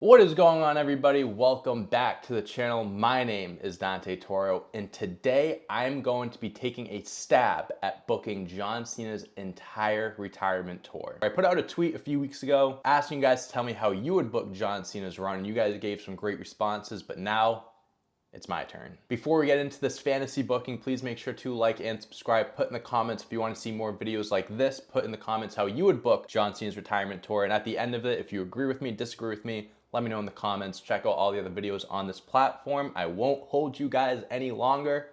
What is going on, everybody? Welcome back to the channel. My name is Dante Toro, and today I'm going to be taking a stab at booking John Cena's entire retirement tour. I put out a tweet a few weeks ago asking you guys to tell me how you would book John Cena's run, and you guys gave some great responses, but now it's my turn. Before we get into this fantasy booking, please make sure to like and subscribe. Put in the comments if you want to see more videos like this. Put in the comments how you would book John Cena's retirement tour, and at the end of it, if you agree with me, disagree with me, let me know in the comments. Check out all the other videos on this platform. I won't hold you guys any longer.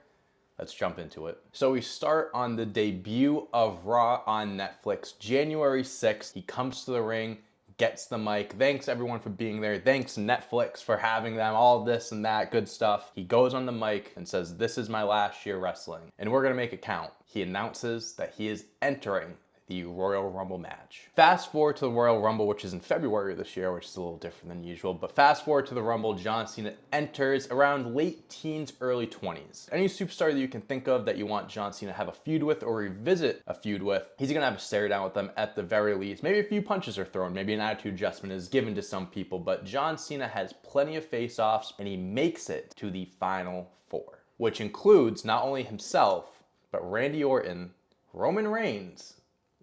Let's jump into it. So we start on the debut of Raw on Netflix, January 6th. He comes to the ring, gets the mic. Thanks everyone for being there. Thanks Netflix for having them, all this and that good stuff. He goes on the mic and says, "This is my last year wrestling, and we're gonna make it count." He announces that he is entering the Royal Rumble match. Fast forward to the Royal Rumble, which is in February this year, which is a little different than usual, but fast forward to the Rumble, John Cena enters around late teens, early 20s. Any superstar that you can think of that you want John Cena to have a feud with or revisit a feud with, he's gonna have a stare down with them at the very least. Maybe a few punches are thrown, maybe an attitude adjustment is given to some people, but John Cena has plenty of face-offs and he makes it to the Final Four, which includes not only himself, but Randy Orton, Roman Reigns,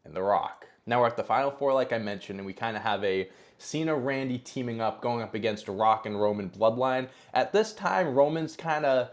and The Rock. Now we're at the Final Four, like I mentioned, and we kind of have a Cena-Randy teaming up, going up against Rock and Roman bloodline. At this time, Roman's kind of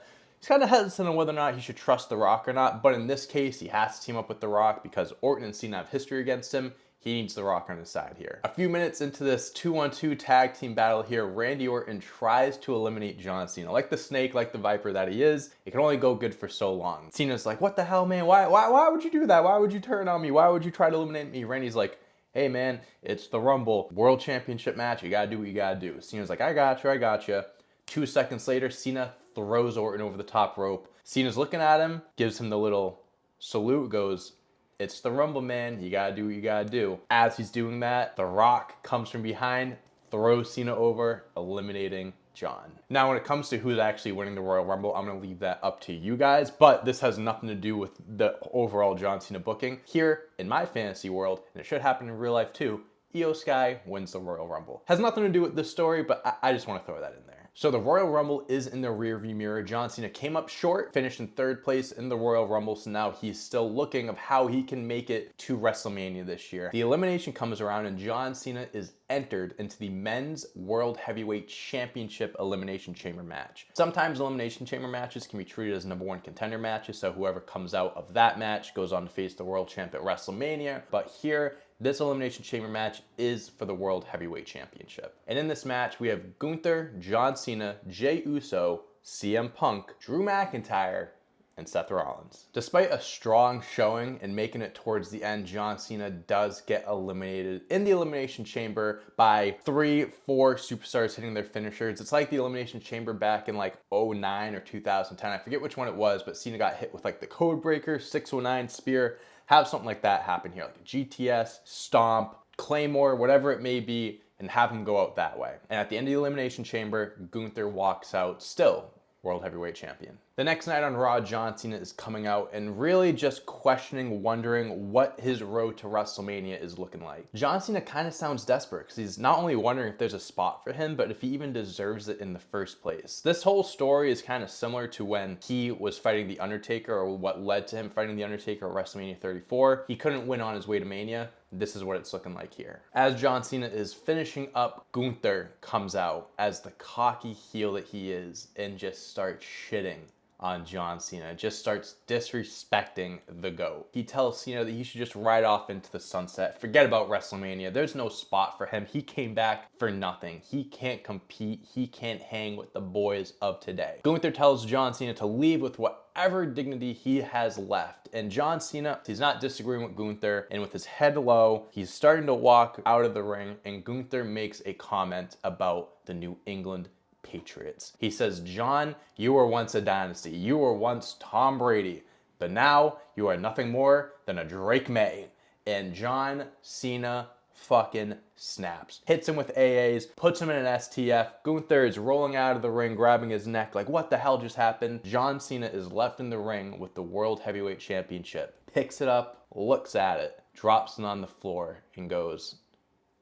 hesitant on whether or not he should trust The Rock or not, but in this case, he has to team up with The Rock because Orton and Cena have history against him. He needs The Rock on his side here. A few minutes into this 2-on-2 tag team battle here, Randy Orton tries to eliminate John Cena. Like the snake, like the viper that he is, it can only go good for so long. Cena's like, "What the hell, man? Why would you do that? Why would you turn on me? Why would you try to eliminate me?" Randy's like, "Hey man, it's the Rumble, World Championship match. You gotta do what you gotta do." Cena's like, I got you. 2 seconds later, Cena throws Orton over the top rope. Cena's looking at him, gives him the little salute, goes, "It's the Rumble, man. You gotta do what you gotta do." As he's doing that, The Rock comes from behind, throws Cena over, eliminating John. Now, when it comes to who's actually winning the Royal Rumble, I'm gonna leave that up to you guys, but this has nothing to do with the overall John Cena booking. Here, in my fantasy world, and it should happen in real life too, Io Sky wins the Royal Rumble. Has nothing to do with this story, but I just want to throw that in there. So the Royal Rumble is in the rearview mirror. John Cena came up short, finished in 3rd place in the Royal Rumble, so now he's still looking of how he can make it to WrestleMania this year. The elimination comes around and John Cena is entered into the Men's World Heavyweight Championship Elimination Chamber match. Sometimes Elimination Chamber matches can be treated as #1 contender matches, so whoever comes out of that match goes on to face the World Champ at WrestleMania, but here, this Elimination Chamber match is for the World Heavyweight Championship. And in this match, we have Gunther, John Cena, Jey Uso, CM Punk, Drew McIntyre, and Seth Rollins. Despite a strong showing and making it towards the end, John Cena does get eliminated in the Elimination Chamber by 3-4 superstars hitting their finishers. It's like the Elimination Chamber back in like 2009 or 2010. I forget which one it was, but Cena got hit with like the Code Breaker, 619 Spear. Have something like that happen here, like a GTS, Stomp, Claymore, whatever it may be, and have him go out that way. And at the end of the Elimination Chamber, Gunther walks out still World Heavyweight Champion. The next night on Raw, John Cena is coming out and really just questioning, wondering what his road to WrestleMania is looking like. John Cena kind of sounds desperate because he's not only wondering if there's a spot for him, but if he even deserves it in the first place. This whole story is kind of similar to when he was fighting The Undertaker, or what led to him fighting The Undertaker at WrestleMania 34. He couldn't win on his way to Mania. This is what it's looking like here. As John Cena is finishing up, Gunther comes out as the cocky heel that he is and just starts shitting on John Cena, just starts disrespecting the GOAT. He tells Cena that he should just ride off into the sunset, forget about WrestleMania, there's no spot for him, he came back for nothing, he can't compete, he can't hang with the boys of today. Gunther tells John Cena to leave with whatever dignity he has left, and John Cena, he's not disagreeing with Gunther, and with his head low, he's starting to walk out of the ring, and Gunther makes a comment about the New England Patriots. He says, "John, you were once a dynasty. You were once Tom Brady, but now you are nothing more than a Drake May." And John Cena fucking snaps. Hits him with AAs, puts him in an STF. Gunther is rolling out of the ring, grabbing his neck like, what the hell just happened? John Cena is left in the ring with the World Heavyweight Championship. Picks it up, looks at it, drops it on the floor, and goes,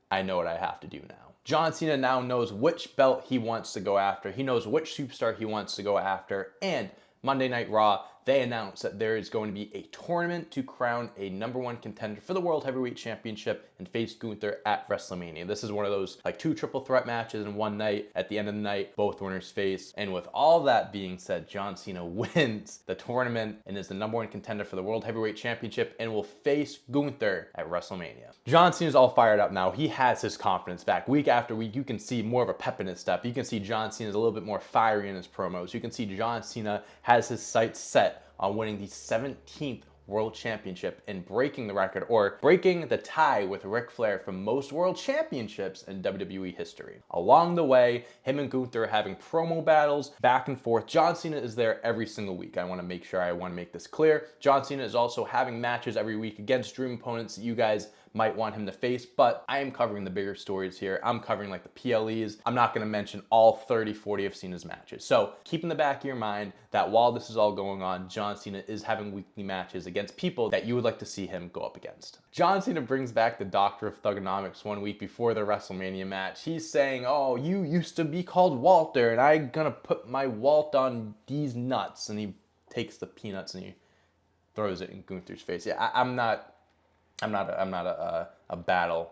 "I know what I have to do now." John Cena now knows which belt he wants to go after. He knows which superstar he wants to go after. And Monday Night Raw, they announced that there is going to be a tournament to crown a #1 contender for the World Heavyweight Championship and face Gunther at WrestleMania. This is one of those like 2 triple threat matches in one night. At the end of the night, both winners face. And with all that being said, John Cena wins the tournament and is the #1 contender for the World Heavyweight Championship and will face Gunther at WrestleMania. John Cena's all fired up now. He has his confidence back. Week after week, you can see more of a pep in his step. You can see John Cena's a little bit more fiery in his promos. You can see John Cena has his sights set on winning the 17th World Championship and breaking the record, or breaking the tie with Ric Flair for most World Championships in WWE history. Along the way, him and Gunther are having promo battles back and forth. John Cena is there every single week. I want to make this clear. John Cena is also having matches every week against dream opponents that you guys might want him to face, but I am covering the bigger stories here. I'm covering like the PLEs. I'm not going to mention all 30, 40 of Cena's matches. So keep in the back of your mind that while this is all going on, John Cena is having weekly matches against people that you would like to see him go up against. John Cena brings back the Doctor of Thugonomics one week before the WrestleMania match. He's saying, oh, you used to be called Walter, and I'm gonna put my Walt on these nuts. And he takes the peanuts and he throws it in Gunther's face. Yeah, I'm not a battle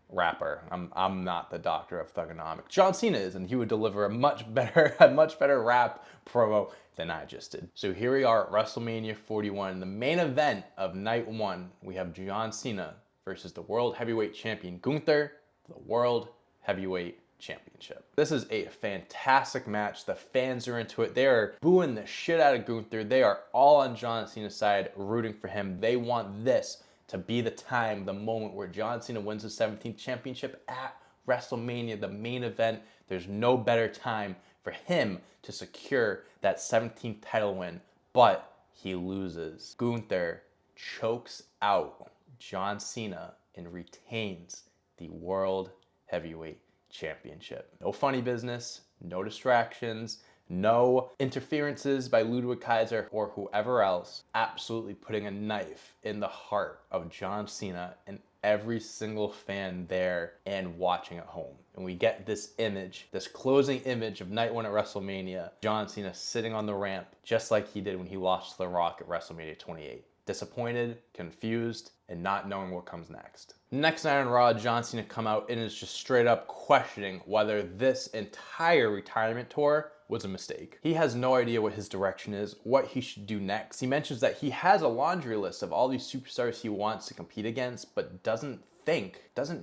rapper. I'm not the Doctor of Thugonomics. John Cena is, and he would deliver a much better rap promo than I just did. So here we are at WrestleMania 41, the main event of night 1. We have John Cena versus the World Heavyweight Champion Gunther for the World Heavyweight Championship. This is a fantastic match. The fans are into it. They are booing the shit out of Gunther. They are all on John Cena's side, rooting for him. They want this to be the time, the moment where John Cena wins his 17th championship at WrestleMania, the main event. There's no better time for him to secure that 17th title win, but he loses. Gunther chokes out John Cena and retains the World Heavyweight Championship. No funny business, no distractions, no interferences by Ludwig Kaiser or whoever else. Absolutely putting a knife in the heart of John Cena and every single fan there and watching at home. And we get this image, this closing image of night 1 at WrestleMania, John Cena sitting on the ramp just like he did when he lost to The Rock at WrestleMania 28. Disappointed, confused, and not knowing what comes next. Next night on Raw, John Cena come out and is just straight up questioning whether this entire retirement tour was a mistake. He has no idea what his direction is, what he should do next. He mentions that he has a laundry list of all these superstars he wants to compete against, but doesn't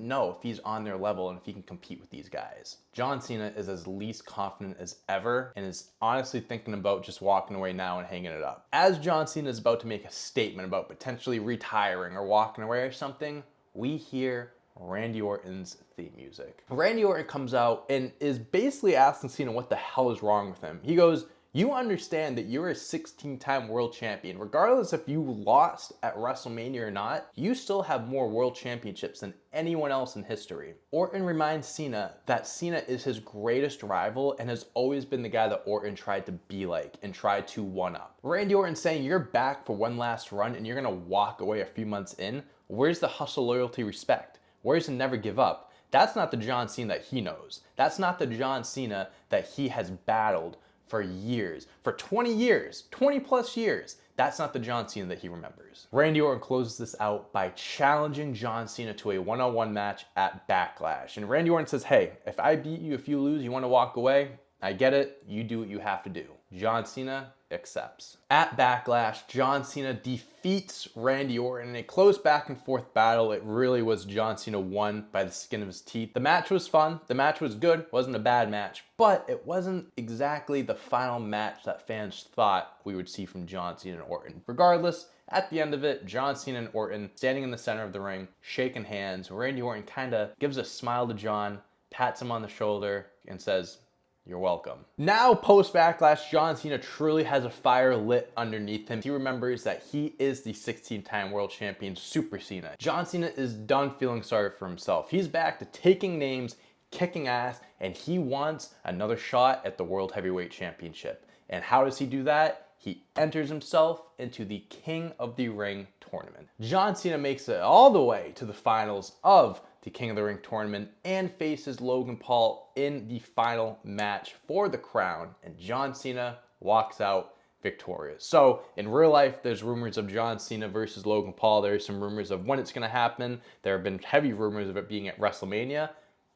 know if he's on their level and if he can compete with these guys. John Cena is as least confident as ever and is honestly thinking about just walking away now and hanging it up. As John Cena is about to make a statement about potentially retiring or walking away or something, we hear Randy Orton's theme music. Randy Orton comes out and is basically asking Cena what the hell is wrong with him. He goes, you understand that you're a 16-time world champion. Regardless if you lost at WrestleMania or not, you still have more world championships than anyone else in history. Orton reminds Cena that Cena is his greatest rival and has always been the guy that Orton tried to be like and tried to one-up. Randy Orton saying you're back for one last run and you're gonna walk away a few months in. Where's the hustle, loyalty, respect? Where's the never give up? That's not the John Cena that he knows. That's not the John Cena that he has battled for years, for 20 years, 20 plus years. That's not the John Cena that he remembers. Randy Orton closes this out by challenging John Cena to a one-on-one match at Backlash. And Randy Orton says, hey, if I beat you, if you lose, you want to walk away? I get it. You do what you have to do. John Cena accepts. At Backlash, John Cena defeats Randy Orton in a close back and forth battle. It really was John Cena won by the skin of his teeth. The match was fun. The match was good. Wasn't a bad match, but it wasn't exactly the final match that fans thought we would see from John Cena and Orton. Regardless, at the end of it, John Cena and Orton standing in the center of the ring, shaking hands. Randy Orton kind of gives a smile to John, pats him on the shoulder, and says, you're welcome. Now, post-Backlash, John Cena truly has a fire lit underneath him. He remembers that he is the 16-time world champion, Super Cena. John Cena is done feeling sorry for himself. He's back to taking names, kicking ass, and he wants another shot at the World Heavyweight Championship. And how does he do that? He enters himself into the King of the Ring tournament. John Cena makes it all the way to the finals of the King of the Ring tournament and faces Logan Paul in the final match for the crown, and John Cena walks out victorious. So in real life, there's rumors of John Cena versus Logan Paul. There's some rumors of when it's going to happen. There have been heavy rumors of it being at WrestleMania.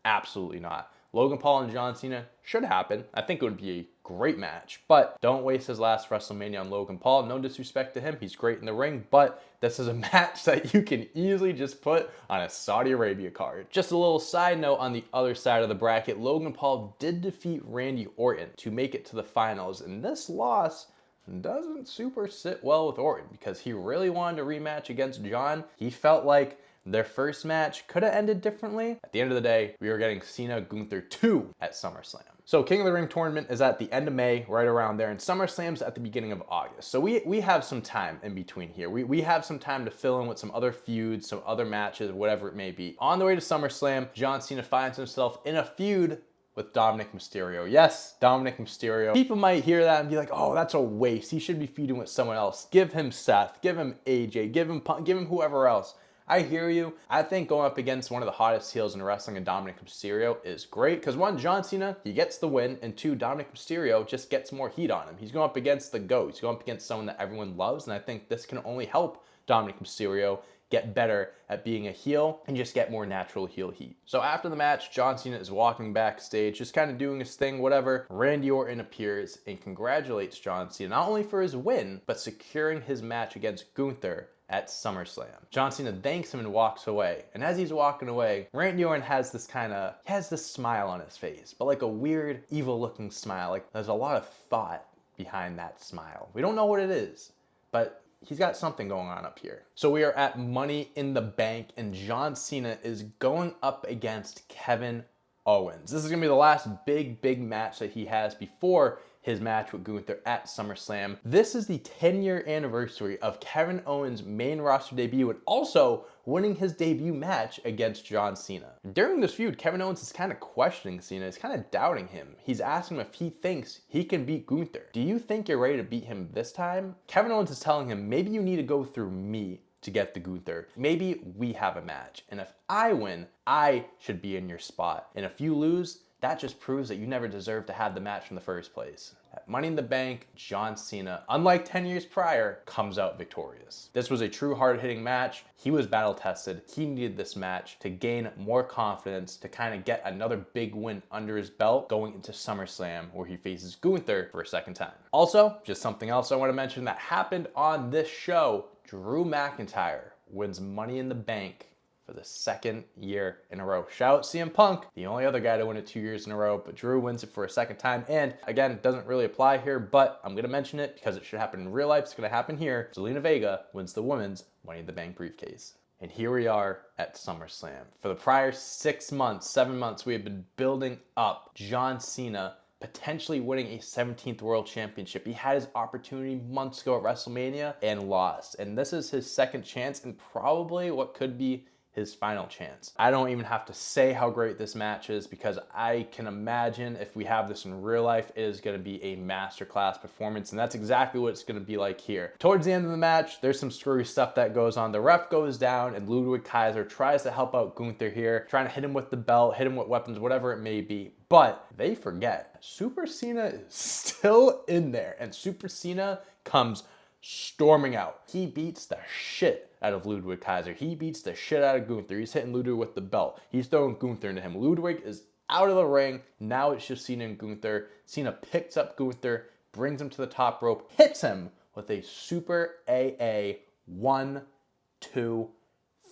Absolutely not. Logan Paul and John Cena should happen. I think it would be a great match, but don't waste his last WrestleMania on Logan Paul. No disrespect to him. He's great in the ring, but this is a match that you can easily just put on a Saudi Arabia card. Just a little side note on the other side of the bracket, Logan Paul did defeat Randy Orton to make it to the finals, and this loss doesn't super sit well with Orton because he really wanted a rematch against John. He felt like their first match could have ended differently. At the end of the day, we are getting Cena Gunther 2 at SummerSlam. So King of the Ring tournament is at the end of May, right around there, and SummerSlam's at the beginning of August. So we have some time in between here. We have some time to fill in with some other feuds, some other matches, whatever it may be. On the way to SummerSlam, John Cena finds himself in a feud with Dominic Mysterio. Yes, Dominic Mysterio. People might hear that and be like, oh, that's a waste. He should be feuding with someone else. Give him Seth, give him AJ, give him Punk, give him whoever else. I hear you. I think going up against one of the hottest heels in wrestling and Dominic Mysterio is great because one, John Cena, he gets the win, and two, Dominic Mysterio just gets more heat on him. He's going up against the GOAT. He's going up against someone that everyone loves, and I think this can only help Dominic Mysterio get better at being a heel and just get more natural heel heat. So after the match, John Cena is walking backstage, just kind of doing his thing, whatever. Randy Orton appears and congratulates John Cena, not only for his win, but securing his match against Gunther at SummerSlam. John Cena thanks him and walks away. And as he's walking away, Randy Orton has this smile on his face, but like a weird, evil looking smile. Like there's a lot of thought behind that smile. We don't know what it is, but he's got something going on up here. So we are at Money in the Bank, and John Cena is going up against Kevin Owens. This is gonna be the last big match that he has before his match with Gunther at SummerSlam. This is the 10-year anniversary of Kevin Owens' main roster debut and also winning his debut match against John Cena. During this feud, Kevin Owens is kind of questioning Cena. He's kind of doubting him. He's asking him if he thinks he can beat Gunther. Do you think you're ready to beat him this time? Kevin Owens is telling him, maybe you need to go through me to get the Gunther. Maybe we have a match. And if I win, I should be in your spot. And if you lose, that just proves that you never deserved to have the match in the first place. At Money in the Bank, John Cena, unlike 10 years prior, comes out victorious. This was a true hard-hitting match. He was battle-tested. He needed this match to gain more confidence, to kind of get another big win under his belt going into SummerSlam, where he faces Gunther for a second time. Also, just something else I want to mention that happened on this show, Drew McIntyre wins Money in the Bank for the second year in a row. Shout out CM Punk, the only other guy to win it 2 years in a row, but Drew wins it for a second time. And again, it doesn't really apply here, but I'm gonna mention it because it should happen in real life. It's gonna happen here. Zelina Vega wins the women's Money in the Bank briefcase. And here we are at SummerSlam. For the prior 6 months, 7 months, we have been building up John Cena potentially winning a 17th World Championship. He had his opportunity months ago at WrestleMania and lost. And this is his second chance and probably what could be his final chance. I don't even have to say how great this match is because I can imagine if we have this in real life, it is gonna be a masterclass performance, and that's exactly what it's gonna be like here. Towards the end of the match, there's some screwy stuff that goes on. The ref goes down and Ludwig Kaiser tries to help out Gunther here, trying to hit him with the belt, hit him with weapons, whatever it may be. But they forget, Super Cena is still in there, and Super Cena comes storming out. He beats the shit out of Ludwig Kaiser. He beats the shit out of Gunther. He's hitting Ludwig with the belt. He's throwing Gunther into him. Ludwig is out of the ring. Now it's just Cena and Gunther. Cena picks up Gunther, brings him to the top rope, hits him with a Super AA 1, 2,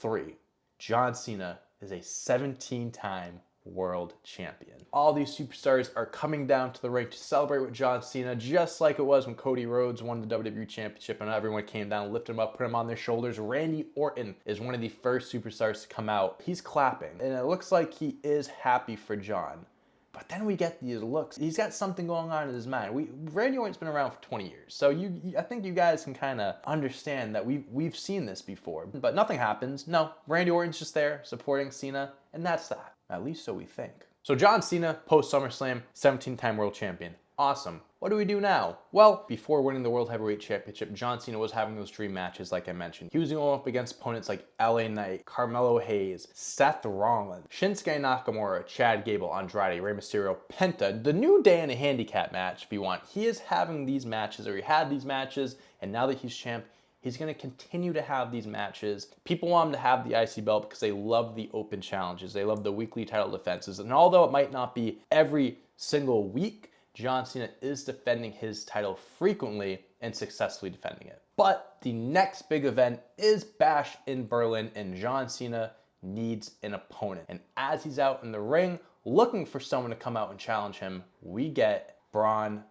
3. John Cena is a 17-time world champion. All these superstars are coming down to the ring to celebrate with John Cena, just like it was when Cody Rhodes won the WWE Championship and everyone came down, lifted him up, put him on their shoulders. Randy Orton is one of the first superstars to come out. He's clapping, and it looks like he is happy for John. But then we get these looks. He's got something going on in his mind. Randy Orton's been around for 20 years, so I think you guys can kind of understand that we've seen this before. But nothing happens. No, Randy Orton's just there supporting Cena, and that's that. At least so we think. So John Cena, post SummerSlam, 17-time world champion. Awesome. What do we do now? Well, before winning the World Heavyweight Championship, John Cena was having those dream matches like I mentioned. He was going up against opponents like LA Knight, Carmelo Hayes, Seth Rollins, Shinsuke Nakamura, Chad Gable, Andrade, Rey Mysterio, Penta, the New Day in a handicap match if you want. He is having these matches, or he had these matches, and now that he's champ, he's going to continue to have these matches. People want him to have the IC belt because they love the open challenges. They love the weekly title defenses. And although it might not be every single week, John Cena is defending his title frequently and successfully defending it. But the next big event is Bash in Berlin, and John Cena needs an opponent. And as he's out in the ring looking for someone to come out and challenge him, we get Braun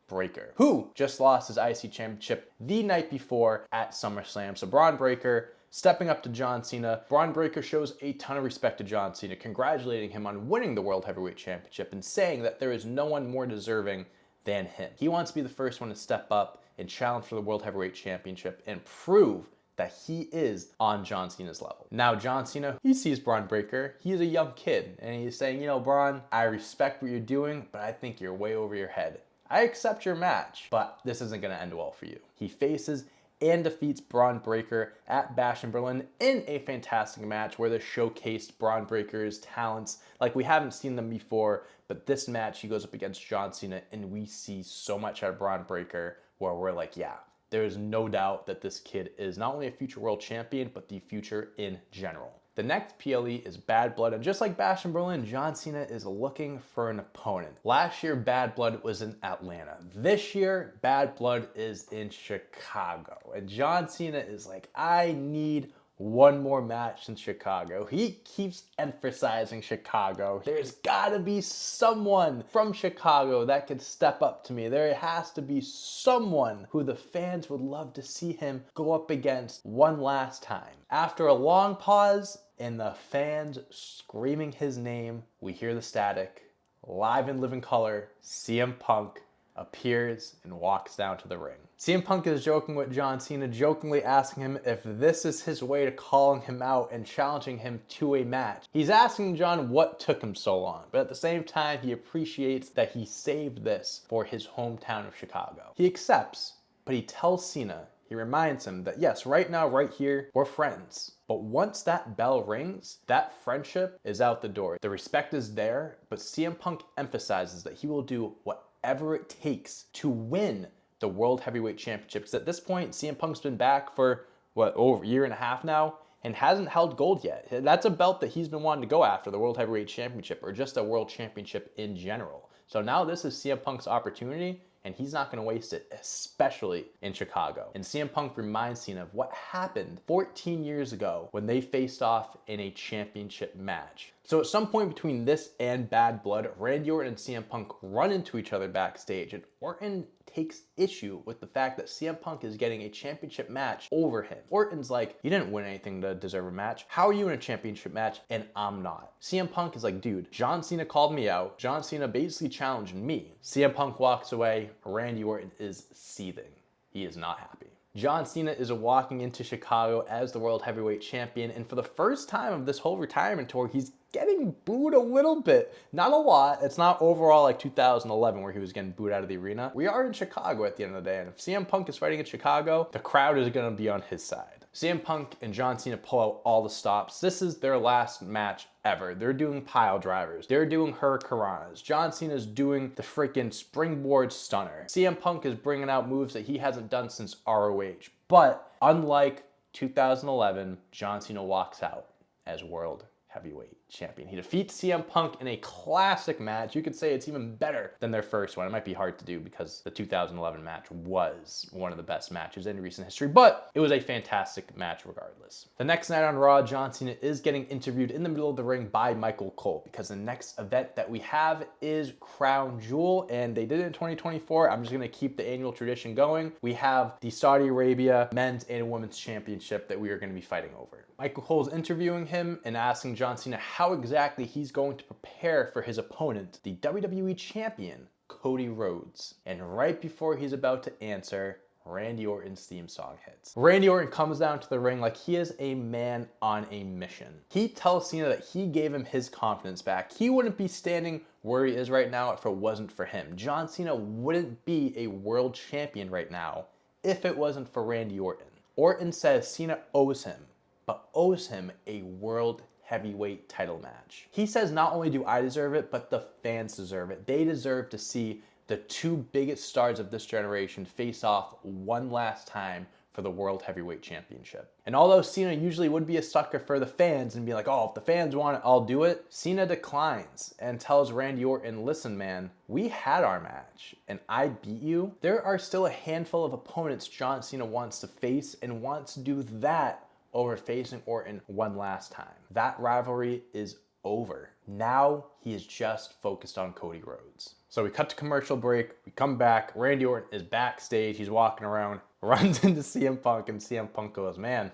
Breaker, who just lost his IC championship the night before at SummerSlam. So Braun Breaker stepping up to John Cena. Braun Breaker shows a ton of respect to John Cena, congratulating him on winning the World Heavyweight Championship and saying that there is no one more deserving than him. He wants to be the first one to step up and challenge for the World Heavyweight Championship and prove that he is on John Cena's level. Now, John Cena, he sees Braun Breaker. He's a young kid, and he's saying, you know, Braun, I respect what you're doing, but I think you're way over your head. I accept your match, but this isn't going to end well for you. He faces and defeats Braun Breaker at Bash in Berlin in a fantastic match where they showcased Braun Breaker's talents like we haven't seen them before. But this match, he goes up against John Cena, and we see so much out of Braun Breaker where we're like, yeah, there is no doubt that this kid is not only a future world champion, but the future in general. The next PLE is Bad Blood, and just like Bash in Berlin, John Cena is looking for an opponent. Last year, Bad Blood was in Atlanta. This year, Bad Blood is in Chicago. And John Cena is like, I need one more match in Chicago. He keeps emphasizing Chicago. There's gotta be someone from Chicago that could step up to me. There has to be someone who the fans would love to see him go up against one last time. After a long pause and the fans screaming his name, we hear the static. Live in living color, CM Punk appears and walks down to the ring. CM Punk is joking with John Cena, jokingly asking him if this is his way to calling him out and challenging him to a match. He's asking John what took him so long, but at the same time, he appreciates that he saved this for his hometown of Chicago. He accepts, but he tells Cena, he reminds him that yes, right now, right here, we're friends. But once that bell rings, that friendship is out the door. The respect is there, but CM Punk emphasizes that he will do whatever it takes to win the World Heavyweight Championship. Because at this point, CM Punk's been back for, over a year and a half now and hasn't held gold yet. That's a belt that he's been wanting to go after, the World Heavyweight Championship, or just a World Championship in general. So now this is CM Punk's opportunity, and he's not going to waste it, especially in Chicago. And CM Punk reminds Cena of what happened 14 years ago when they faced off in a championship match. So at some point between this and Bad Blood, Randy Orton and CM Punk run into each other backstage, and Orton takes issue with the fact that CM Punk is getting a championship match over him. Orton's like, you didn't win anything to deserve a match. How are you in a championship match and I'm not? CM Punk is like, dude, John Cena called me out. John Cena basically challenged me. CM Punk walks away. Randy Orton is seething. He is not happy. John Cena is walking into Chicago as the World Heavyweight Champion, and for the first time of this whole retirement tour, he's getting booed a little bit. Not a lot. It's not overall like 2011 where he was getting booed out of the arena. We are in Chicago at the end of the day, and if CM Punk is fighting in Chicago, the crowd is going to be on his side. CM Punk and John Cena pull out all the stops. This is their last match ever. They're doing pile drivers. They're doing hurricanranas. John Cena's doing the freaking springboard stunner. CM Punk is bringing out moves that he hasn't done since ROH. But unlike 2011, John Cena walks out as World Heavyweight Champion. He defeats CM Punk in a classic match. You could say it's even better than their first one. It might be hard to do because the 2011 match was one of the best matches in recent history, but it was a fantastic match regardless. The next night on Raw, John Cena is getting interviewed in the middle of the ring by Michael Cole because the next event that we have is Crown Jewel, and they did it in 2024. I'm just going to keep the annual tradition going. We have the Saudi Arabia Men's and Women's Championship that we are going to be fighting over. Michael Cole's interviewing him and asking John Cena how exactly he's going to prepare for his opponent, the WWE Champion, Cody Rhodes. And right before he's about to answer, Randy Orton's theme song hits. Randy Orton comes down to the ring like he is a man on a mission. He tells Cena that he gave him his confidence back. He wouldn't be standing where he is right now if it wasn't for him. John Cena wouldn't be a world champion right now if it wasn't for Randy Orton. Orton says Cena owes him, but owes him a world heavyweight title match. He says not only do I deserve it, but the fans deserve it. They deserve to see the two biggest stars of this generation face off one last time for the World Heavyweight Championship. And although Cena usually would be a sucker for the fans and be like, oh, if the fans want it, I'll do it, Cena declines and tells Randy Orton, listen, man, we had our match and I beat you. There are still a handful of opponents John Cena wants to face and wants to do that over facing Orton one last time. That rivalry is over. Now he is just focused on Cody Rhodes. So we cut to commercial break, we come back, Randy Orton is backstage, he's walking around, runs into CM Punk, and CM Punk goes, man,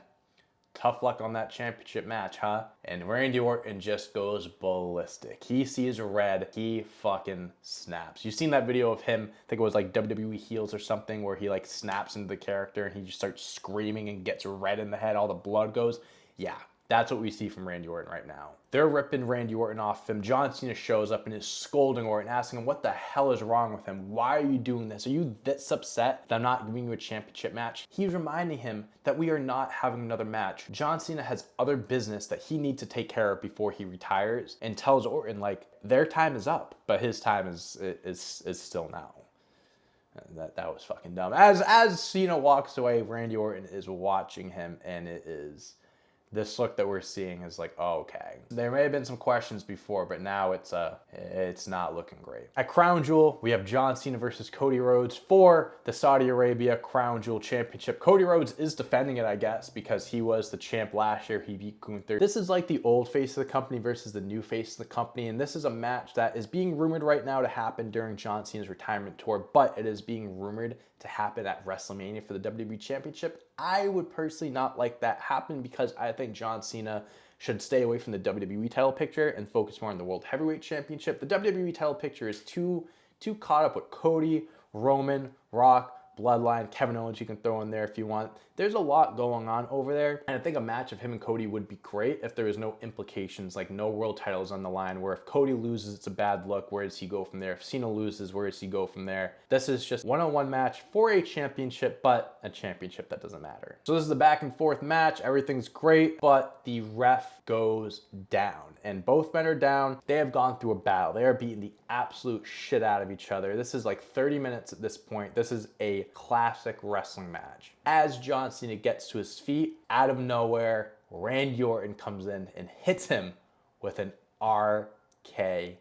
tough luck on that championship match, huh? And Randy Orton just goes ballistic. He sees red, he fucking snaps. You've seen that video of him, I think it was like WWE Heels or something, where he like snaps into the character and he just starts screaming and gets red in the head, all the blood goes. Yeah. That's what we see from Randy Orton right now. They're ripping Randy Orton off him. John Cena shows up and is scolding Orton, asking him, what the hell is wrong with him? Why are you doing this? Are you this upset that I'm not giving you a championship match? He's reminding him that we are not having another match. John Cena has other business that he needs to take care of before he retires, and tells Orton, like, their time is up, but his time is still now. That was fucking dumb. As Cena walks away, Randy Orton is watching him, and it is... this look that we're seeing is like, oh, okay. There may have been some questions before, but now it's not looking great. At Crown Jewel, we have John Cena versus Cody Rhodes for the Saudi Arabia Crown Jewel Championship. Cody Rhodes is defending it, I guess, because he was the champ last year. He beat Gunther. This is like the old face of the company versus the new face of the company, and this is a match that is being rumored right now to happen during John Cena's retirement tour, but it is being rumored to happen at WrestleMania for the WWE Championship. I would personally not like that happen because I think John Cena should stay away from the WWE title picture and focus more on the World Heavyweight Championship. The WWE title picture is too caught up with Cody, Roman, Rock, Bloodline, Kevin Owens you can throw in there if you want. There's a lot going on over there, and I think a match of him and Cody would be great if there was no implications, like no world titles on the line, where if Cody loses, it's a bad look, where does he go from there? If Cena loses, where does he go from there? This is just one-on-one match for a championship, but a championship that doesn't matter. So this is the back and forth match, everything's great, but the ref goes down, and both men are down. They have gone through a battle. They are beating the absolute shit out of each other. This is like 30 minutes at this point. This is a classic wrestling match. As John Cena gets to his feet, out of nowhere, Randy Orton comes in and hits him with an RKO.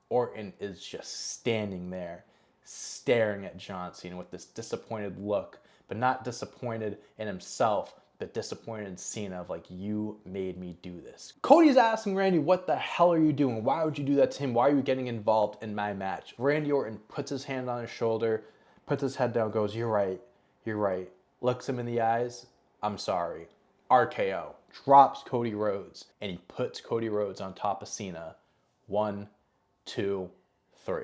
Orton is just standing there, staring at John Cena with this disappointed look, but not disappointed in himself, but disappointed in Cena of like, you made me do this. Cody's asking Randy, what the hell are you doing? Why would you do that to him? Why are you getting involved in my match? Randy Orton puts his hand on his shoulder, puts his head down, goes, you're right, looks him in the eyes, I'm sorry. RKO, drops Cody Rhodes, and he puts Cody Rhodes on top of Cena. 1, 2, 3.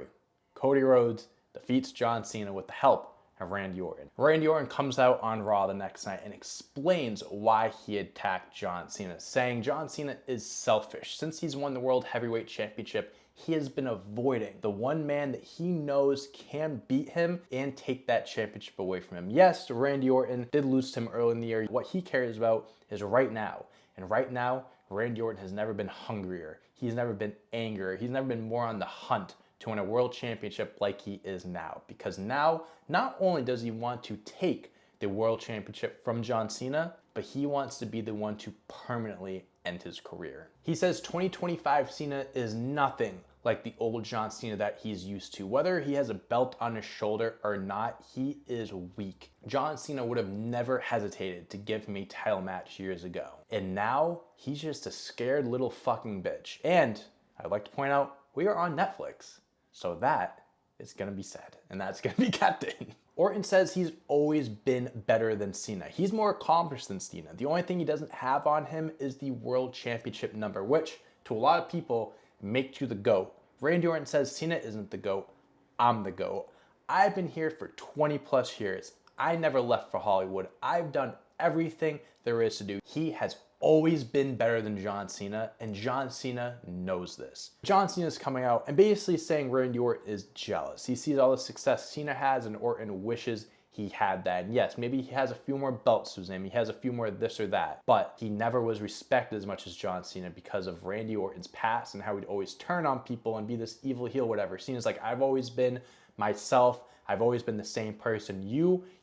Cody Rhodes defeats John Cena with the help of Randy Orton. Randy Orton comes out on Raw the next night and explains why he attacked John Cena, saying John Cena is selfish. Since he's won the World Heavyweight Championship, he has been avoiding the one man that he knows can beat him and take that championship away from him. Yes, Randy Orton did lose to him early in the year. What he cares about is right now. And right now, Randy Orton has never been hungrier. He's never been angrier. He's never been more on the hunt to win a world championship like he is now. Because now, not only does he want to take the world championship from John Cena, but he wants to be the one to permanently end his career. He says 2025 Cena is nothing like the old John Cena that he's used to. Whether he has a belt on his shoulder or not, he is weak. John Cena would have never hesitated to give him a title match years ago. And now, he's just a scared little fucking bitch. And I'd like to point out, we are on Netflix. So that is gonna be said, and that's gonna be kept in. Orton says he's always been better than Cena. He's more accomplished than Cena. The only thing he doesn't have on him is the World Championship number, which to a lot of people makes you the GOAT. Randy Orton says Cena isn't the GOAT, I'm the GOAT. I've been here for 20 plus years. I never left for Hollywood. I've done everything there is to do. He has always been better than John Cena, and John Cena knows this. John Cena is coming out and basically saying Randy Orton is jealous. He sees all the success Cena has, and Orton wishes he had that. And yes, maybe he has a few more belts to his name, he has a few more this or that, but he never was respected as much as John Cena because of Randy Orton's past and how he'd always turn on people and be this evil heel, whatever. Cena's like, I've always been myself. I've always been the same person.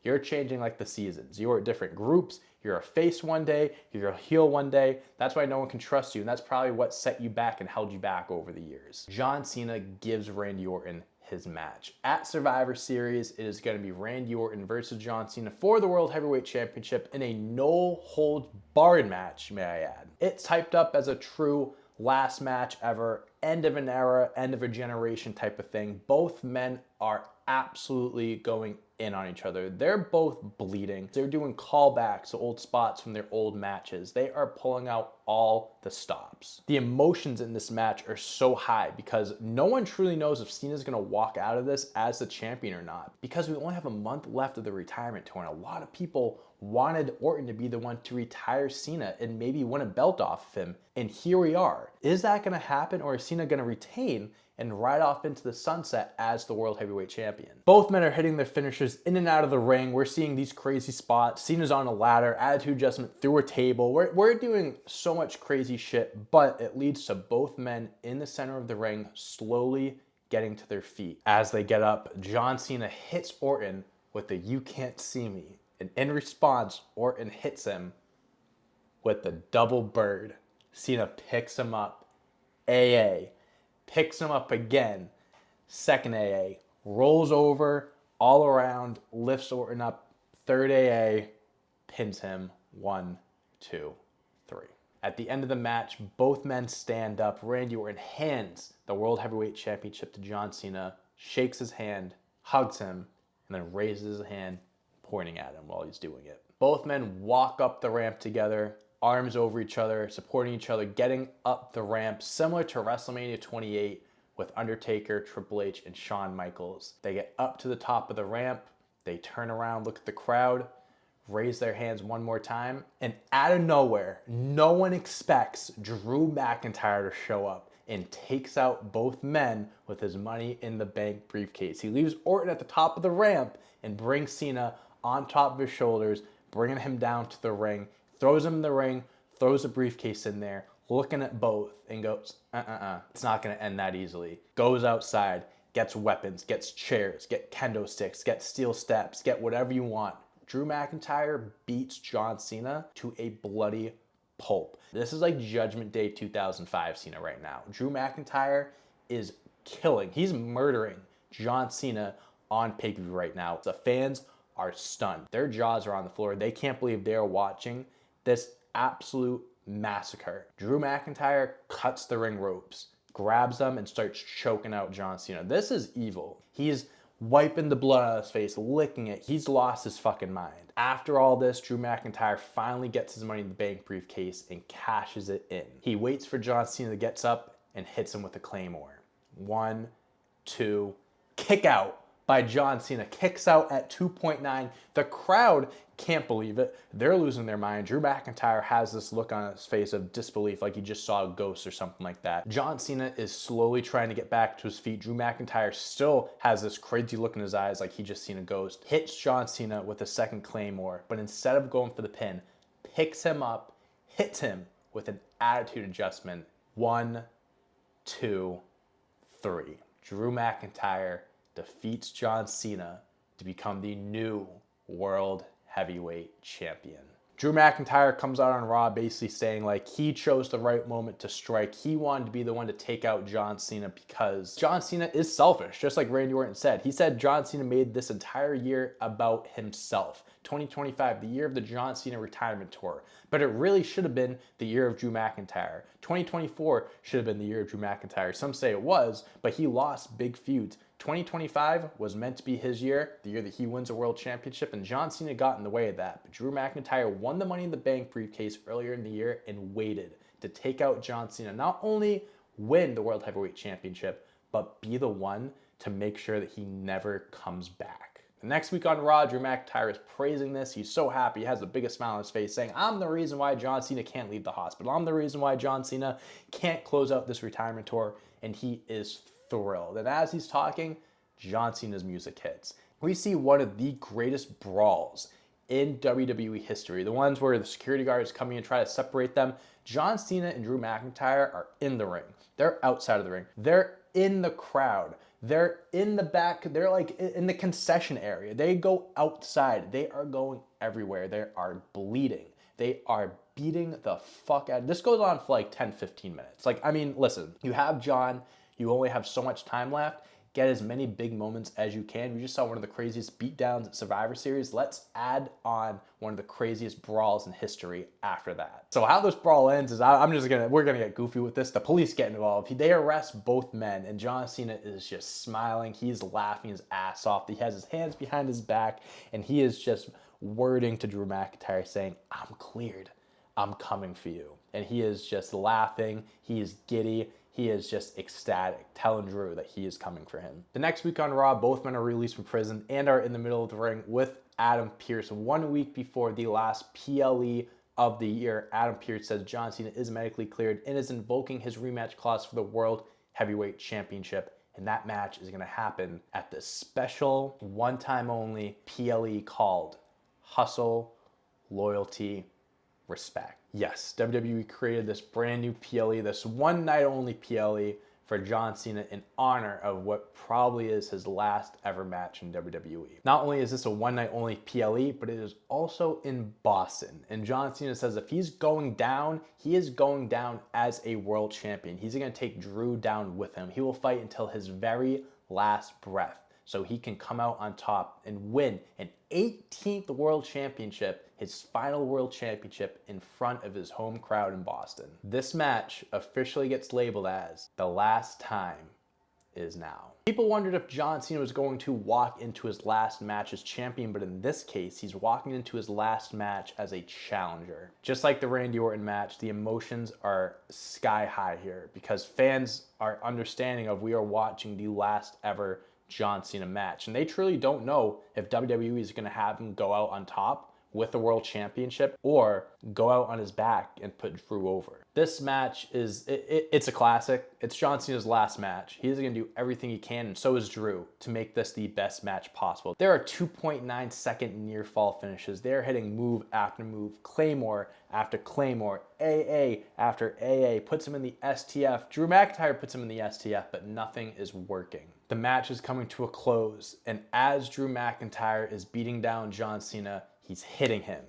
You're changing like the seasons. You're at different groups. You're a face one day, you're a heel one day. That's why no one can trust you, and that's probably what set you back and held you back over the years. John Cena gives Randy Orton his match. At Survivor Series, it is going to be Randy Orton versus John Cena for the World Heavyweight Championship in a no-holds-barred match, may I add. It's hyped up as a true last match ever, end of an era, end of a generation type of thing. Both men are absolutely going in on each other. They're both bleeding. They're doing callbacks to old spots from their old matches. They are pulling out all the stops. The emotions in this match are so high because no one truly knows if Cena's gonna walk out of this as the champion or not, because we only have a month left of the retirement tour, and a lot of people wanted Orton to be the one to retire Cena and maybe win a belt off of him. And here we are. Is that gonna happen, or is Cena gonna retain and ride off into the sunset as the World Heavyweight Champion? Both men are hitting their finishers in and out of the ring. We're seeing these crazy spots. Cena's on a ladder, attitude adjustment through a table. We're doing so much crazy shit, but it leads to both men in the center of the ring slowly getting to their feet. As they get up, John Cena hits Orton with the "you can't see me." And in response, Orton hits him with the double bird. Cena picks him up. AA. Picks him up again. Second AA. Rolls over, all around, lifts Orton up. Third AA. Pins him. 1, 2, 3. At the end of the match, both men stand up. Randy Orton hands the World Heavyweight Championship to John Cena, shakes his hand, hugs him, and then raises his hand, pointing at him while he's doing it. Both men walk up the ramp together, arms over each other, supporting each other, getting up the ramp, similar to WrestleMania 28 with Undertaker, Triple H, and Shawn Michaels. They get up to the top of the ramp, they turn around, look at the crowd, raise their hands one more time, and out of nowhere, no one expects Drew McIntyre to show up and takes out both men with his Money in the Bank briefcase. He leaves Orton at the top of the ramp and brings Cena on top of his shoulders, bringing him down to the ring, throws him in the ring, throws a briefcase in there, looking at both, and goes, it's not gonna end that easily. Goes outside, gets weapons, gets chairs, get kendo sticks, get steel steps, get whatever you want. Drew McIntyre beats John Cena to a bloody pulp. This is like Judgment Day 2005 Cena right now. Drew McIntyre is killing, he's murdering John Cena on pay-per-view right now. The fans are stunned. Their jaws are on the floor. They can't believe they're watching this absolute massacre. Drew McIntyre cuts the ring ropes, grabs them, and starts choking out John Cena. This is evil. He's wiping the blood out of his face, licking it. He's lost his fucking mind. After all this, Drew McIntyre finally gets his Money in the Bank briefcase and cashes it in. He waits for John Cena to get up and hits him with a Claymore. 1, 2, kick out by John Cena. Kicks out at 2.9. The crowd can't believe it. They're losing their mind. Drew McIntyre has this look on his face of disbelief, like he just saw a ghost or something like that. John Cena is slowly trying to get back to his feet. Drew McIntyre still has this crazy look in his eyes like he just seen a ghost. Hits John Cena with a second Claymore, but instead of going for the pin, picks him up, hits him with an attitude adjustment. 1, 2, 3. Drew McIntyre defeats John Cena to become the new World Heavyweight Champion. Drew McIntyre comes out on Raw basically saying like he chose the right moment to strike. He wanted to be the one to take out John Cena because John Cena is selfish, just like Randy Orton said. He said John Cena made this entire year about himself. 2025, the year of the John Cena retirement tour. But it really should have been the year of Drew McIntyre. 2024 should have been the year of Drew McIntyre. Some say it was, but he lost big feuds. 2025 was meant to be his year, the year that he wins a world championship, and John Cena got in the way of that. But Drew McIntyre won the Money in the Bank briefcase earlier in the year and waited to take out John Cena. Not only win the World Heavyweight Championship, but be the one to make sure that he never comes back. The next week on Raw, Drew McIntyre is praising this. He's so happy. He has the biggest smile on his face saying, I'm the reason why John Cena can't leave the hospital. I'm the reason why John Cena can't close out this retirement tour. And he is thrilled. And as he's talking, John Cena's music hits. We see one of the greatest brawls in WWE history. The ones where the security guards come in and try to separate them. John Cena and Drew McIntyre are in the ring. They're outside of the ring. They're in the crowd. They're in the back. They're like in the concession area. They go outside. They are going everywhere. They are bleeding. They are beating the fuck out. This goes on for like 10, 15 minutes. Like, I mean, listen, you have John. You only have so much time left. Get as many big moments as you can. We just saw one of the craziest beatdowns at Survivor Series. Let's add on one of the craziest brawls in history after that. So how this brawl ends is we're gonna get goofy with this. The police get involved. They arrest both men, and John Cena is just smiling. He's laughing his ass off. He has his hands behind his back, and he is just wording to Drew McIntyre saying, I'm cleared. I'm coming for you. And he is just laughing. He is giddy. He is just ecstatic, telling Drew that he is coming for him. The next week on Raw, both men are released from prison and are in the middle of the ring with Adam Pearce. 1 week before the last PLE of the year, Adam Pearce says John Cena is medically cleared and is invoking his rematch clause for the World Heavyweight Championship. And that match is going to happen at the special one-time only PLE called Hustle, Loyalty, Respect. Yes, WWE created this brand new PLE, this one night only PLE for John Cena in honor of what probably is his last ever match in WWE. Not only is this a one night only PLE, but it is also in Boston. And John Cena says if he's going down, he is going down as a world champion. He's gonna take Drew down with him. He will fight until his very last breath, so he can come out on top and win an 18th World Championship, his final World Championship in front of his home crowd in Boston. This match officially gets labeled as the last time is now. People wondered if John Cena was going to walk into his last match as champion, but in this case, he's walking into his last match as a challenger. Just like the Randy Orton match, the emotions are sky high here because fans are understanding of we are watching the last ever John Cena match. And they truly don't know if WWE is going to have him go out on top with the World Championship or go out on his back and put Drew over. This match it's a classic. It's John Cena's last match. He's going to do everything he can, and so is Drew, to make this the best match possible. There are 2.9 second near fall finishes. They're hitting move after move, Claymore after Claymore, AA after AA, puts him in the STF. Drew McIntyre puts him in the STF, but nothing is working. The match is coming to a close, and as Drew McIntyre is beating down John Cena, he's hitting him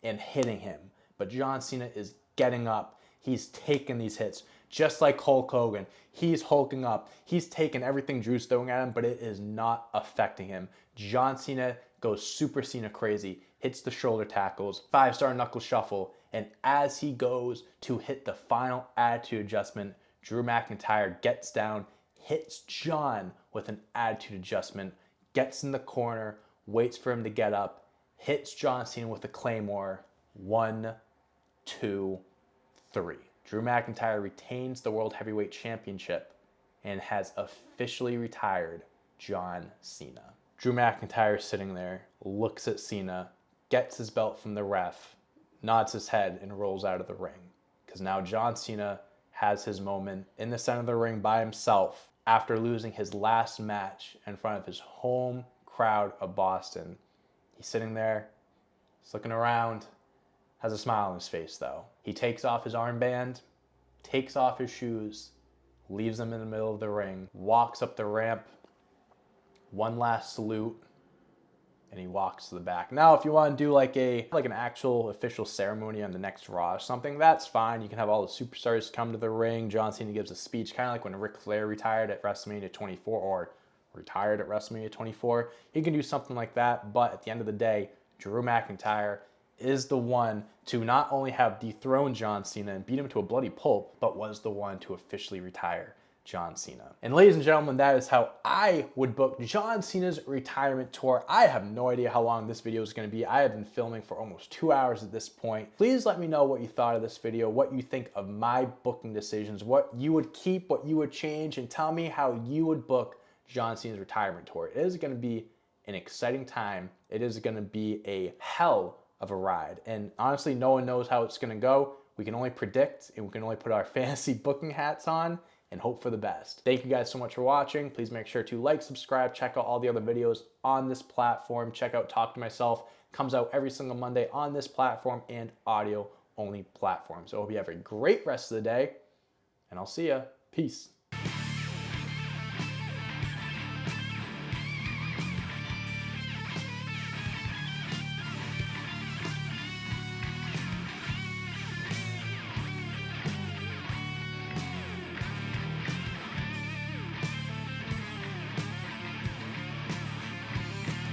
and hitting him. But John Cena is getting up. He's taking these hits. Just like Hulk Hogan, he's hulking up. He's taking everything Drew's throwing at him, but it is not affecting him. John Cena goes Super Cena crazy, hits the shoulder tackles, 5-star knuckle shuffle, and as he goes to hit the final attitude adjustment, Drew McIntyre gets down, hits John with an attitude adjustment, gets in the corner, waits for him to get up, hits John Cena with a Claymore. 1, 2, 3. Drew McIntyre retains the World Heavyweight Championship and has officially retired John Cena. Drew McIntyre sitting there, looks at Cena, gets his belt from the ref, nods his head, and rolls out of the ring. Because now John Cena has his moment in the center of the ring by himself after losing his last match in front of his home crowd of Boston. He's sitting there, he's looking around, has a smile on his face though. He takes off his armband, takes off his shoes, leaves them in the middle of the ring, walks up the ramp, one last salute, and he walks to the back. Now, if you want to do like an actual official ceremony on the next Raw or something, that's fine. You can have all the superstars come to the ring. John Cena gives a speech, kind of like when Ric Flair retired at WrestleMania 24 or retired at WrestleMania 24. He can do something like that, but at the end of the day, Drew McIntyre is the one to not only have dethroned John Cena and beat him to a bloody pulp, but was the one to officially retire John Cena. And ladies and gentlemen, that is how I would book John Cena's retirement tour. I have no idea how long this video is going to be. I have been filming for almost 2 hours at this point. Please let me know what you thought of this video, what you think of my booking decisions, what you would keep, what you would change, and tell me how you would book John Cena's retirement tour. It is going to be an exciting time. It is going to be a hell of a ride. And honestly, no one knows how it's going to go. We can only predict, and we can only put our fantasy booking hats on and hope for the best. Thank you guys so much for watching. Please make sure to like, subscribe, check out all the other videos on this platform. Check out Talk to Myself. It comes out every single Monday on this platform and audio only platform. So I hope you have a great rest of the day, and I'll see ya. Peace.